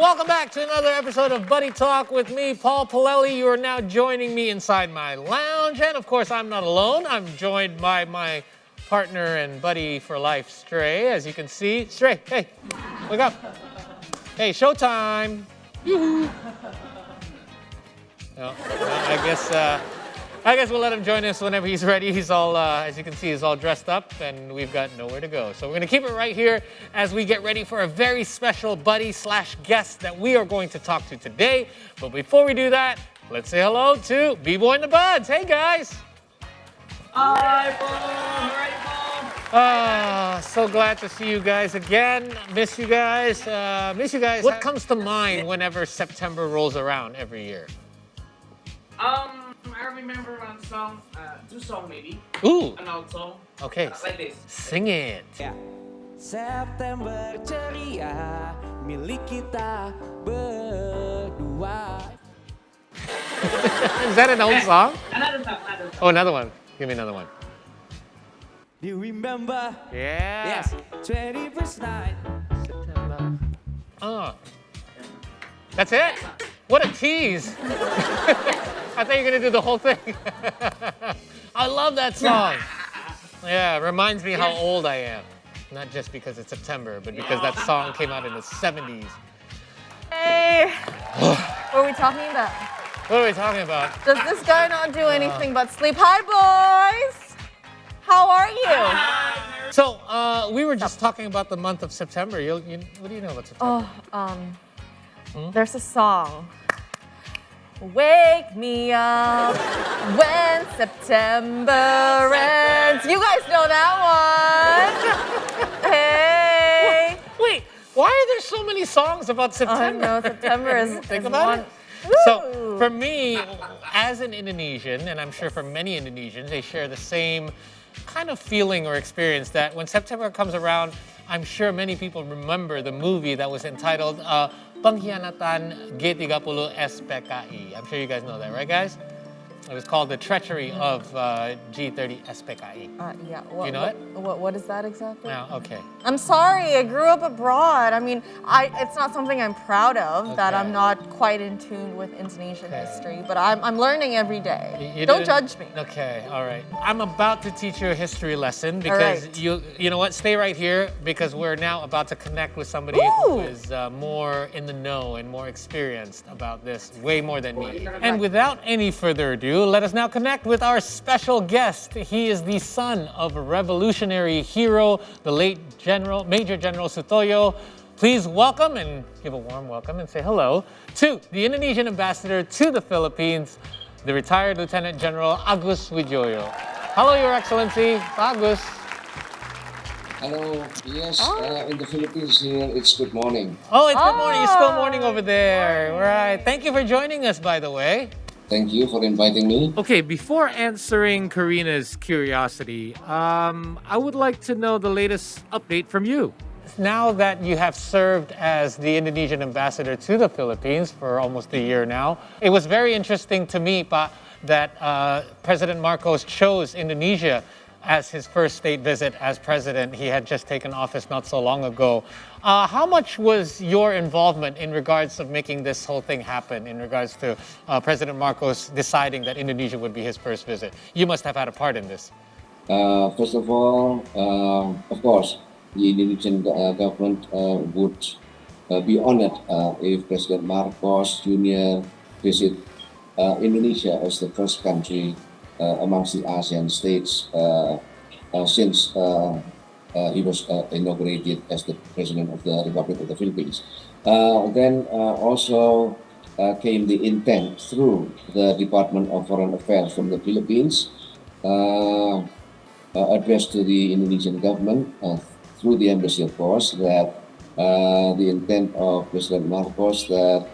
Welcome back to another episode of Buddy Talk with me, Paul Palelli. You are now joining me inside my lounge. And of course, I'm not alone. I'm joined by my partner and buddy for life, Stray. As you can see, Stray, hey, wake up. Hey, showtime. Yoo-hoo. No, I guess we'll let him join us whenever he's ready. He's all, as you can see, he's all dressed up, and we've got nowhere to go. So we're going to keep it right here as we get ready for a very special buddy/guest that we are going to talk to today. But before we do that, let's say hello to B-Boy and the Buds. Hey, guys. Hi, Paul. Hi, So glad to see you guys again. Miss you guys. What comes to mind whenever September rolls around every year? I remember one song, two songs maybe. Ooh. An old song. Okay. Like this. Sing it. Yeah. September ceria milik kita berdua. Is that an old song? Another song. Oh, another one. Give me another one. Do you remember? Yeah. Yes. 21st night. September. Oh. That's it? What a tease. I thought you were going to do the whole thing. I love that song. Yeah, it reminds me how old I am. Not just because it's September, but because that song came out in the 70s. Hey! What are we talking about? What are we talking about? Does this guy not do anything but sleep? Hi, boys! How are you? So, we were just talking about the month of September. What do you know about September? There's a song. Wake me up when September ends. You guys know that one. Hey. Wait, why are there so many songs about September? I know, September is Think is about one. it. Woo. So, for me, as an Indonesian, and I'm sure for many Indonesians, they share the same kind of feeling or experience that when September comes around, I'm sure many people remember the movie that was entitled Pengkhianatan G30 SPKI. I'm sure you guys know that, right, guys? It was called The Treachery of G30 SPKI. Yeah. You know it? What is that exactly? No, okay. I'm sorry, I grew up abroad. I mean, it's not something I'm proud of, that Okay. I'm not quite in tune with Indonesian Okay. history, but I'm learning every day. You Don't didn't- judge me. Okay, all right. I'm about to teach you a history lesson because right. you know what? Stay right here because we're now about to connect with somebody who Ooh. is more in the know and more experienced about this, way more than me. And without any further ado, let us now connect with our special guest. He is the son of a revolutionary hero, the late Major General Sutoyo. Please welcome and give a warm welcome and say hello to the Indonesian ambassador to the Philippines, the retired Lieutenant General Agus Widjojo. Hello, Your Excellency. Agus. Hello. Yes, in the Philippines here, it's good morning. Oh, it's good morning. It's still morning over there. Right. Thank you for joining us, by the way. Thank you for inviting me. Okay, before answering Karina's curiosity, I would like to know the latest update from you. Now that you have served as the Indonesian ambassador to the Philippines for almost a year now, it was very interesting to me, Pa, that President Marcos chose Indonesia as his first state visit as president. He had just taken office not so long ago. How much was your involvement in regards of making this whole thing happen, in regards to President Marcos deciding that Indonesia would be his first visit? You must have had a part in this. First of all, of course, the Indonesian government would be honored if President Marcos Jr. visit Indonesia as the first country amongst the ASEAN states since he was inaugurated as the President of the Republic of the Philippines. Then also came the intent through the Department of Foreign Affairs from the Philippines addressed to the Indonesian government through the embassy, of course, that the intent of President Marcos that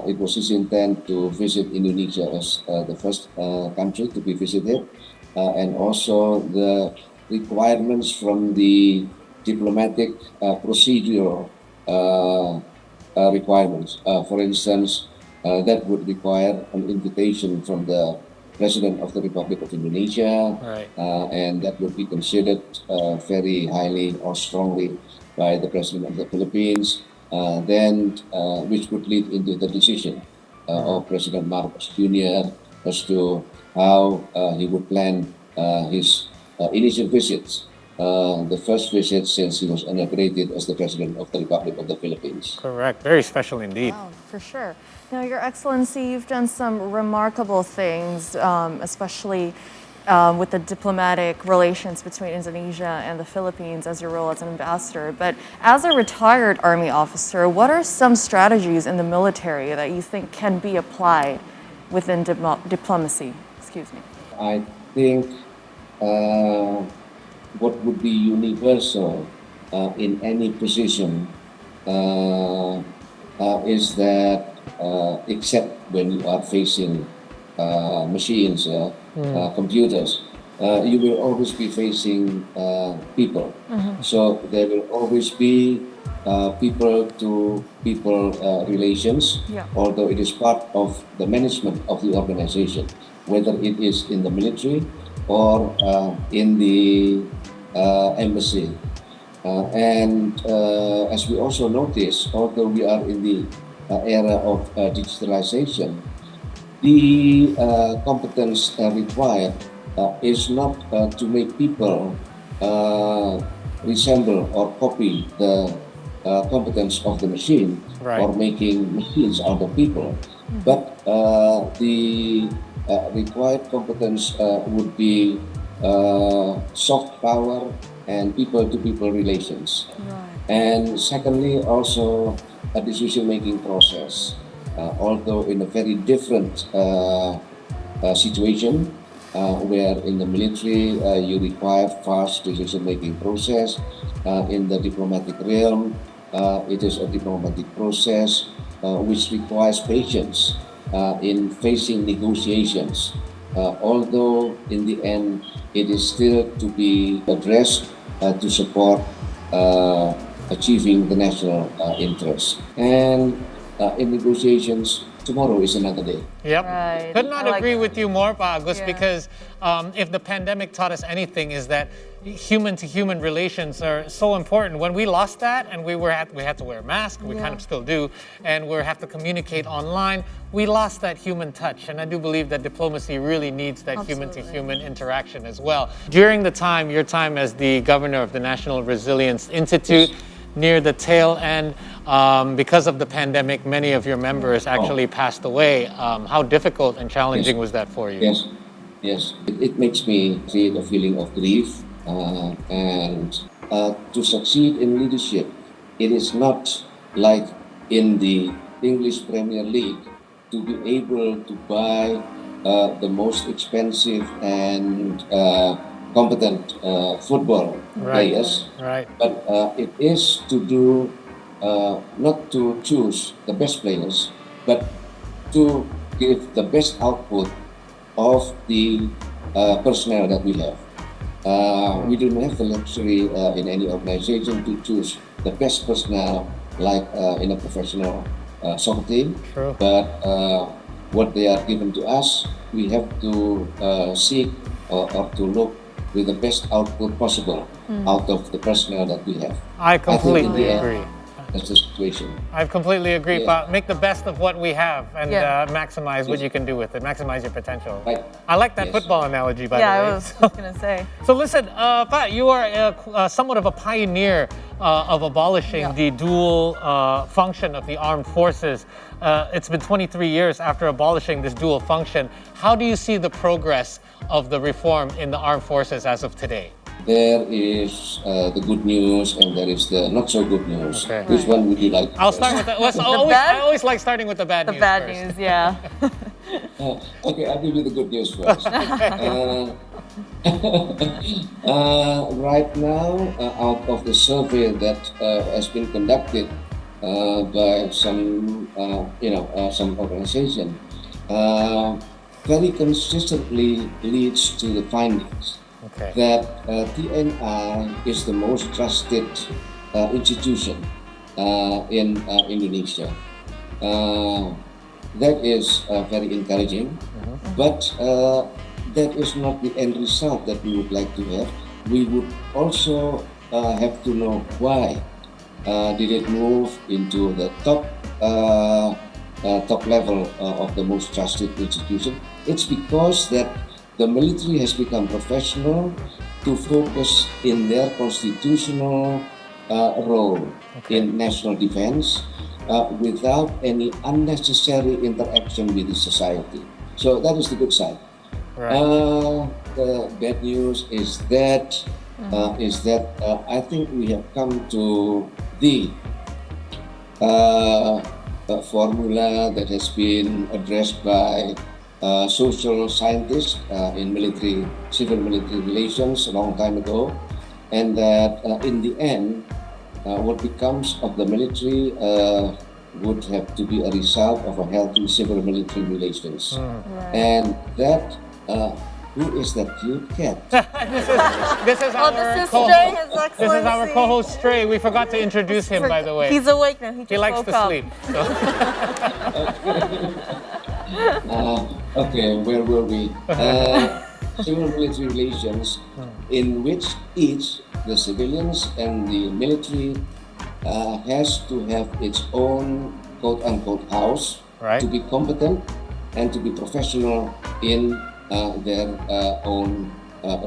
it was his intent to visit Indonesia as the first country to be visited, and also the requirements from the diplomatic procedural requirements. For instance, that would require an invitation from the President of the Republic of Indonesia, Right. And that would be considered very highly or strongly by the President of the Philippines. which would lead into the decision of President Marcos Jr. as to how he would plan his initial visits, the first visit since he was inaugurated as the President of the Republic of the Philippines. Correct. Very special indeed. Wow, for sure. Now, Your Excellency, you've done some remarkable things, especially with the diplomatic relations between Indonesia and the Philippines as your role as an ambassador. But as a retired Army officer, what are some strategies in the military that you think can be applied within diplomacy? Excuse me. I think what would be universal in any position is that except when you are facing machines, computers, you will always be facing people. So there will always be people-to-people relations, Yeah. although it is part of the management of the organization, whether it is in the military or in the embassy. As we also notice, although we are in the era of digitalization, the competence required is not to make people resemble or copy the competence of the machine, Right. or making machines out of people, but the required competence would be soft power and people-to-people relations. And secondly, also a decision-making process. Although in a very different situation, where in the military you require fast decision-making process, in the diplomatic realm, it is a diplomatic process which requires patience in facing negotiations. Although in the end, it is still to be addressed to support achieving the national interest. And in negotiations, tomorrow is another day. Yep. Right. Could not I like agree that. with you more, Pa Agus, Yeah. because if the pandemic taught us anything, is that human-to-human relations are so important. When we lost that, and we had to wear a mask, we kind of still do, and we have to communicate online, we lost that human touch. And I do believe that diplomacy really needs that human-to-human interaction as well. During your time as the governor of the National Resilience Institute, near the tail end, because of the pandemic, many of your members actually passed away. How difficult and challenging was that for you? Yes. It makes me feel a feeling of grief. And to succeed in leadership, it is not like in the English Premier League to be able to buy the most expensive and competent football players. Right. But it is to do, not to choose the best players, but to give the best output of the personnel that we have. We do not have the luxury in any organization to choose the best personnel like in a professional soccer team. True. But what they are given to us, we have to seek or to look with the best output possible out of the personnel that we have. I think in completely the end, agree. That's the situation. I completely agree, Yeah. Pa. Make the best of what we have and Yeah. maximize what you can do with it. Maximize your potential. Right. I like that Yes. football analogy, by Yeah, the I way. was going to say. So listen, Pa, you are somewhat of a pioneer of abolishing the dual function of the armed forces. It's been 23 years after abolishing this dual function. How do you see the progress of the reform in the armed forces as of today? There is the good news and there is the not so good news. Okay. Which one would you like? I'll start with bad? I always like starting with the bad The news bad first. news, yeah. Okay, I'll give you the good news first. Right now, out of the survey that has been conducted by some, some organization, very consistently leads to the findings Okay. that TNI is the most trusted institution in Indonesia. That is very encouraging, but that is not the end result that we would like to have. We would also have to know why did it move into the top level of the most trusted institution? It's because that the military has become professional to focus in their constitutional role in national defense without any unnecessary interaction with the society. So that is the good side. Right. The bad news is that I think we have come to the formula that has been addressed by social scientists in civil military relations a long time ago, and that in the end, what becomes of the military would have to be a result of a healthy civil military relations. And that, who is that cute cat? This is our this is co-host. Stray, His Excellency. This is our co-host Stray. We forgot to introduce him, by the way. He's awake now. He just He likes woke to up. sleep. So. Okay, where were we? Civil military relations, in which each, the civilians and the military, has to have its own quote-unquote house Right. to be competent and to be professional in their own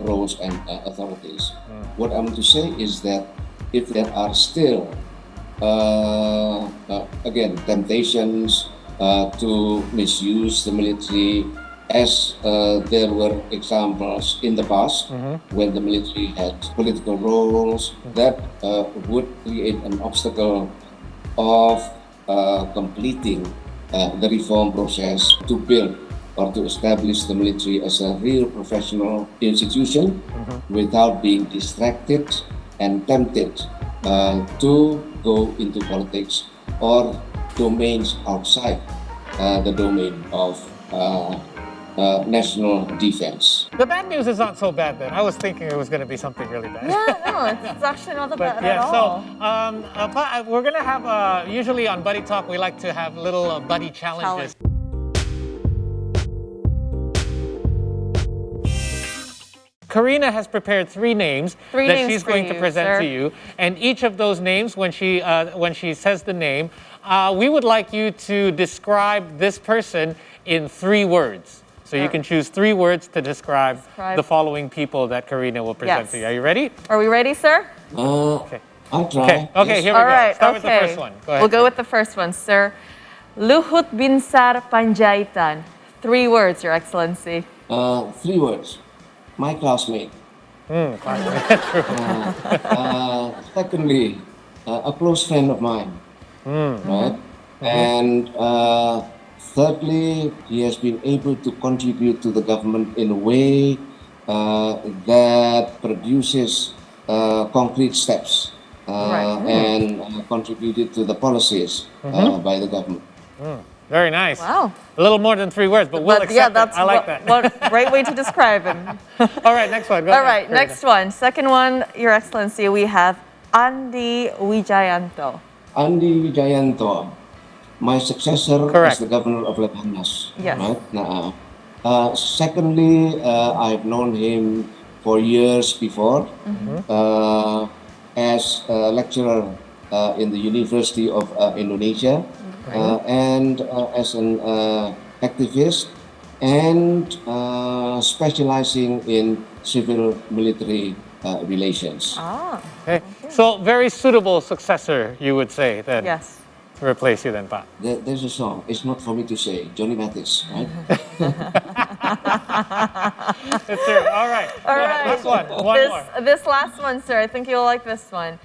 roles and authorities. What I'm to say is that if there are still, again, temptations to misuse the military, as there were examples in the past when the military had political roles, that would create an obstacle of completing the reform process to build or to establish the military as a real professional institution without being distracted and tempted to go into politics or domains outside the domain of national defense. The bad news is not so bad then. I was thinking it was going to be something really bad. Yeah, no, it's actually not that But bad at yeah, all. so we're going to have, usually on Buddy Talk, we like to have little buddy challenges. Karina has prepared three names Three that names she's for going to you, present sir. to you. And each of those names, when she says the name, we would like you to describe this person in 3 words. So you can choose 3 words to describe the following people that Karina will present Yes. to you. Are you ready? Are we ready, sir? Okay. I'll try. Okay, Yes. here we All go. right, Start with the okay. first one. Go ahead. We'll go with the first one, sir. Luhut Binsar Panjaitan. 3 words, Your Excellency. 3 words. My classmate. Secondly, a close friend of mine. Right? And thirdly, he has been able to contribute to the government in a way that produces concrete steps and contributed to the policies by the government. Very nice. Wow. A little more than 3 words, but we'll accept yeah, it. that's I like that. What great way to describe him. All right, next one. Go All ahead, right, Karina. next one. Second one, Your Excellency, we have Andi Wijayanto. Andi Wijayanto, my successor Correct. as the governor of Lemhanas. Yes. Right? Secondly, I've known him for years before as a lecturer in the University of Indonesia and as an activist and specializing in civil military relations. Ah, Okay. So very suitable successor, you would say, then, yes. to replace you then, Pa. There's a song, it's not for me to say, Johnny Mathis, right? It's true. All right. All right. Last one. One more. This last one, sir, I think you'll like this one.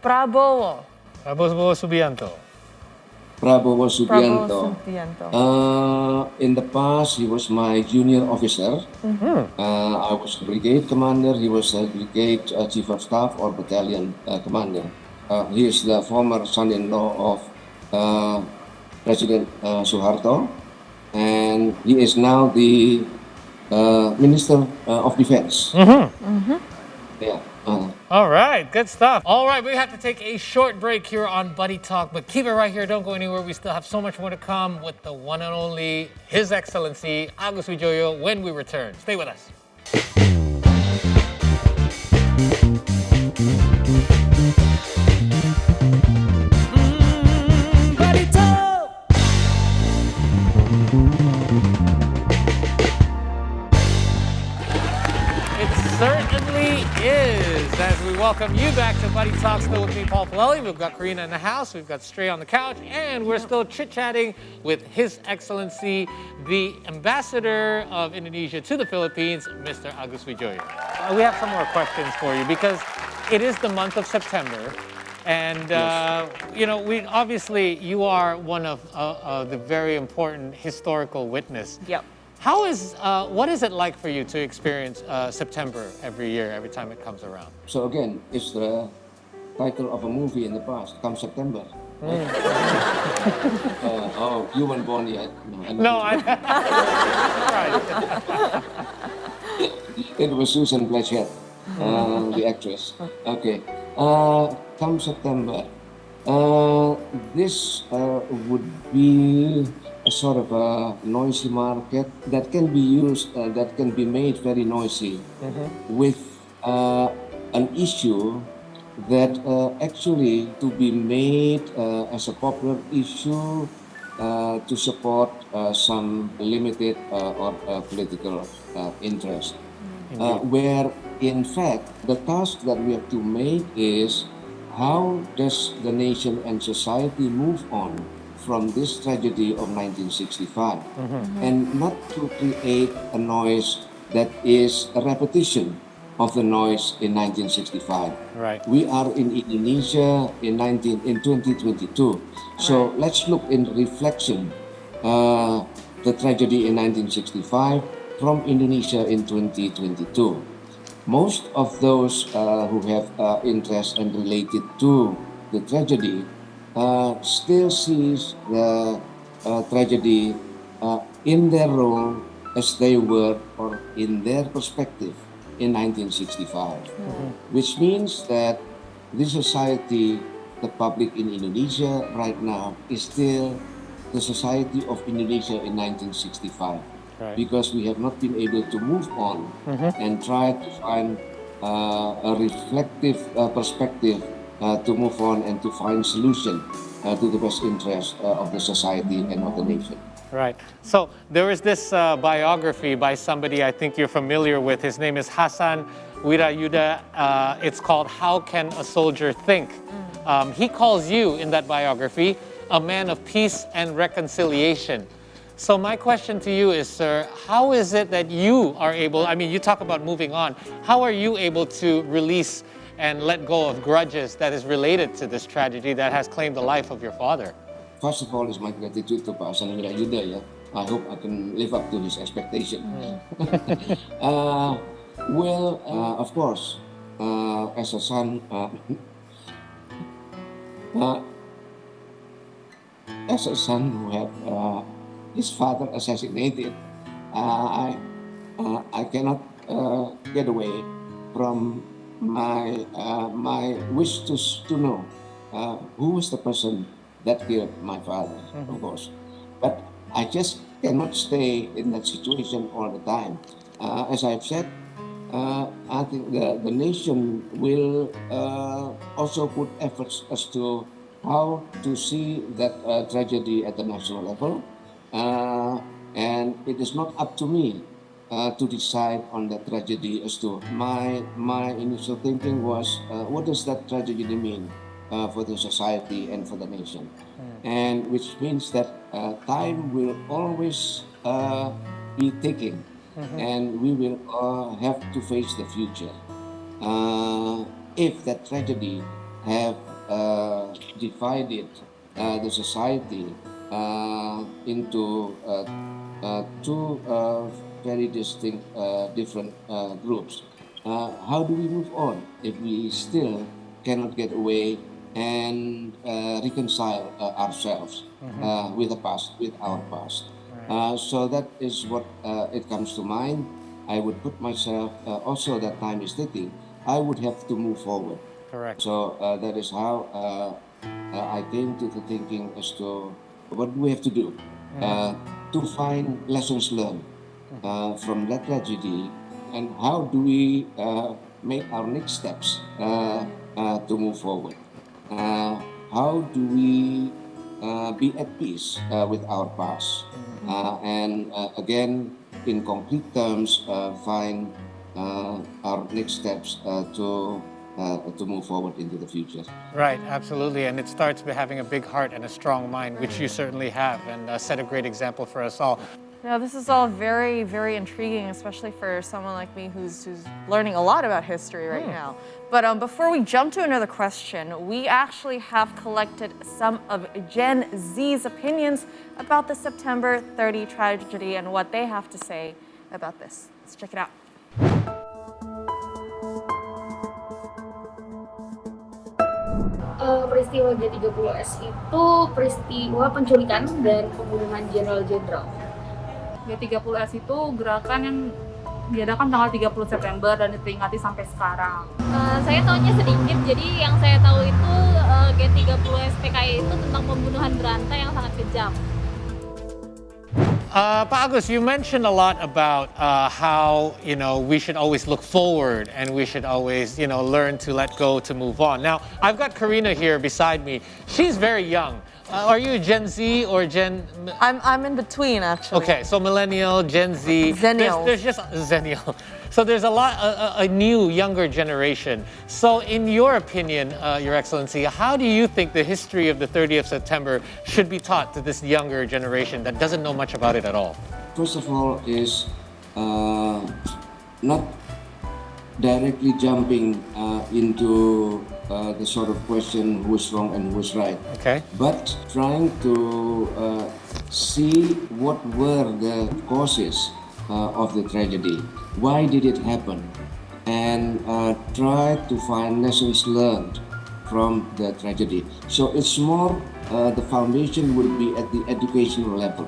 Prabowo. Prabowo Subianto. Prabowo Prabowo Subianto. Subianto. In the past, he was my junior officer. I was brigade commander. He was a brigade chief of staff or battalion commander. He is the former son-in-law of President Suharto, and he is now the Minister of Defense. Yeah. All right, good stuff. All right, we have to take a short break here on Buddy Talk, but keep it right here. Don't go anywhere. We still have so much more to come with the one and only His Excellency Agus Widjojo when we return. Stay with us. welcome you back to Buddy Talk, still with me, Paul Palelli. We've got Karina in the house, we've got Stray on the couch, and we're still chit-chatting with His Excellency, the Ambassador of Indonesia to the Philippines, Mr. Agus Widjojo. We have some more questions for you because it is the month of September. And, you know, you are one of the very important historical witness. Yep. What is it like for you to experience September every year, every time it comes around? So again, it's the title of a movie in the past, Come September. Oh, you weren't born yet. No, right. It was Susan Blanchett, the actress. Okay. Come September. This would be a sort of a noisy market that can be used, that can be made very noisy with an issue that actually to be made as a popular issue to support some limited or political interest. Where in fact the task that we have to make is how does the nation and society move on from this tragedy of 1965 and not to create a noise that is a repetition of the noise in 1965. Right. We are in Indonesia in 2022. So let's look in reflection the tragedy in 1965 from Indonesia in 2022. Most of those who have interest and related to the tragedy still sees the tragedy in their role as they were or in their perspective in 1965, which means that this society, the public in Indonesia right now, is still the society of Indonesia in 1965. Right. Because we have not been able to move on and try to find a reflective perspective to move on and to find solution to the best interest of the society and of the nation. Right. So there is this biography by somebody I think you're familiar with. His name is Hasan Wirayuda. It's called How Can a Soldier Think? He calls you in that biography a man of peace and reconciliation. So my question to you is, sir, how is it that you are able, I mean, you talk about moving on, how are you able to release and let go of grudges that is related to this tragedy that has claimed the life of your father? First of all, is my gratitude to Pak Hasan Wirayuda. Yeah, I hope I can live up to his expectation. Of course, as a son, who had his father assassinated, I cannot get away from my wish to know who was the person that killed my father, of course. But I just cannot stay in that situation all the time. As I've said, I think the nation will also put efforts as to how to see that tragedy at the national level. And it is not up to me to decide on that tragedy as to my initial thinking was what does that tragedy mean for the society and for the nation, and which means that time will always be ticking, and we will have to face the future. If that tragedy have divided the society into two very distinct, different groups. How do we move on if we still cannot get away and reconcile ourselves with the past, with our past? So that is what it comes to mind. I would put myself, also that time is ticking, I would have to move forward. Correct. So that is how I came to the thinking as to what do we have to do to find lessons learned from that tragedy, and how do we make our next steps to move forward. How do we be at peace with our past, and again, in concrete terms, find our next steps to to move forward into the future. Right, absolutely. And it starts by having a big heart and a strong mind, which you certainly have, and set a great example for us all. Yeah, this is all very, very intriguing, especially for someone like me who's learning a lot about history right now. But before we jump to another question, we actually have collected some of Gen Z's opinions about the September 30 tragedy and what they have to say about this. Let's check it out. Peristiwa G30S itu peristiwa penculikan dan pembunuhan jenderal-jenderal. G30S itu gerakan yang diadakan tanggal 30 September dan diperingati sampai sekarang. Saya tahunya sedikit, jadi yang saya tahu itu G30S PKI itu tentang pembunuhan berantai yang sangat kejam. Pak Agus, you mentioned a lot about how we should always look forward and we should always learn to let go to move on. Now, I've got Karina here beside me. She's very young. Are you Gen Z or Gen? I'm in between, actually. Okay, so millennial, Gen Z. Zennials. There's just Zennial. So there's a lot, a new, younger generation. So in your opinion, Your Excellency, how do you think the history of the 30th September should be taught to this younger generation that doesn't know much about it at all? First of all, is not directly jumping into the sort of question who's wrong and who's right. Okay. But trying to see what were the causes of the tragedy. Why did it happen? And try to find lessons learned from the tragedy. So it's more, the foundation would be at the educational level,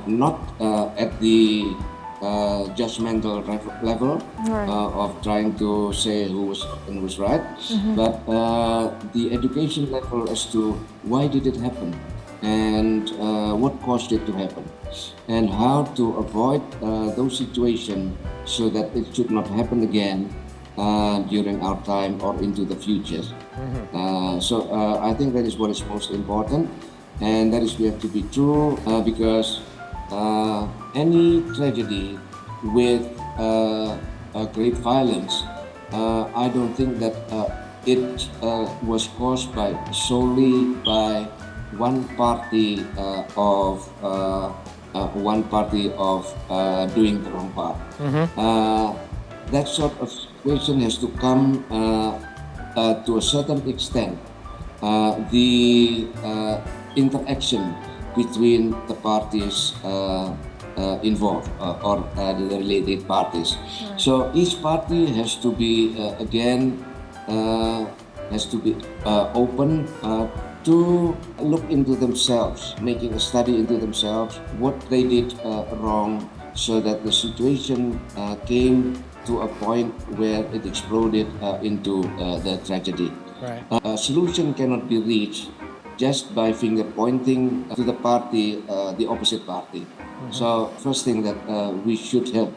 not at the judgmental level of trying to say who was and who's right, but the education level as to why did it happen and what caused it to happen and how to avoid those situations so that it should not happen again during our time or into the future. So I think that is what is most important, and that is we have to be true because any tragedy with great violence, I don't think that it was caused solely by one party of doing the wrong part. That sort of situation has to come to a certain extent. The interaction between the parties involved or the related parties. So each party has to be open to look into themselves, making a study into themselves, what they did wrong, so that the situation came to a point where it exploded into the tragedy. Right. A solution cannot be reached just by finger pointing to the party, the opposite party. So first thing that we should have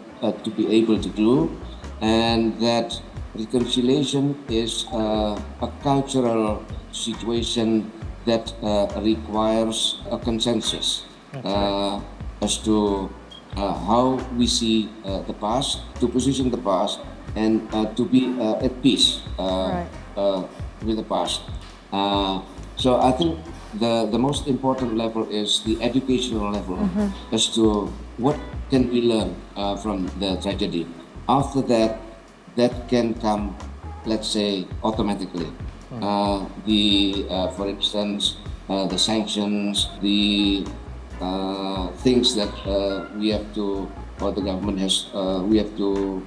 to be able to do, and that reconciliation is a cultural situation that requires a consensus as to how we see the past, to position the past, and to be at peace with the past. So I think the most important level is the educational level as to what can we learn from the tragedy. After that, that can come, let's say, automatically. For instance, the sanctions, the things that we have to, or the government has, we have to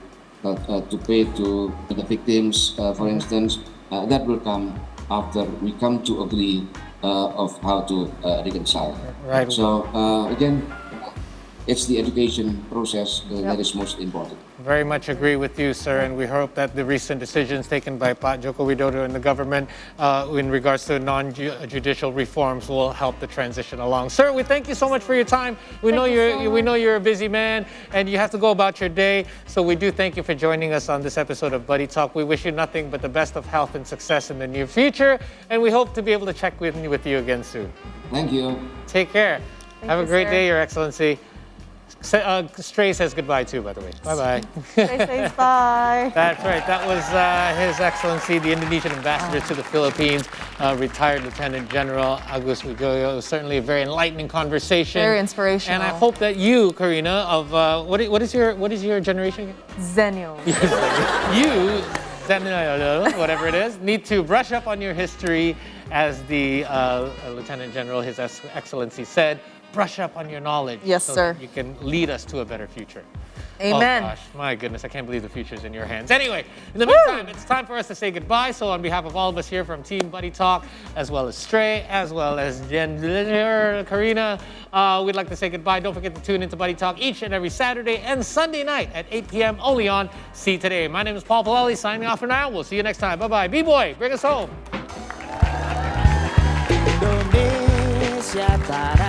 pay to the victims, for instance, that will come after we come to agree of how to reconcile. Right. So again, it's the education process that is most important. Very much agree with you, sir, and we hope that the recent decisions taken by Pak Joko Widodo and the government in regards to non-judicial reforms will help the transition along. Sir, we thank you so much for your time. We know you're a busy man and you have to go about your day, so we do thank you for joining us on this episode of Buddy Talk. We wish you nothing but the best of health and success in the near future, and we hope to be able to check with you again soon. Thank you. Take care. Have a great day, Your Excellency. Stray says goodbye too, by the way. Bye-bye. Stay safe, bye. That's right. That was His Excellency, the Indonesian ambassador to the Philippines, retired Lieutenant General Agus Widjojo. It was certainly a very enlightening conversation. Very inspirational. And I hope that you, Karina, of what is your generation again? Zennial. You, whatever it is, need to brush up on your history, as the Lieutenant General, His Excellency, said. Brush up on your knowledge. Yes, so sir. That you can lead us to a better future. Amen. Oh gosh, my goodness, I can't believe the future's in your hands. Anyway, in the meantime, it's time for us to say goodbye. So on behalf of all of us here from Team Buddy Talk, as well as Stray, as well as Karina, we'd like to say goodbye. Don't forget to tune into Buddy Talk each and every Saturday and Sunday night at 8 p.m. only on See Today. My name is Paul Palelli, signing off for now. We'll see you next time. Bye-bye. B-Boy, bring us home. Indonesia Tanah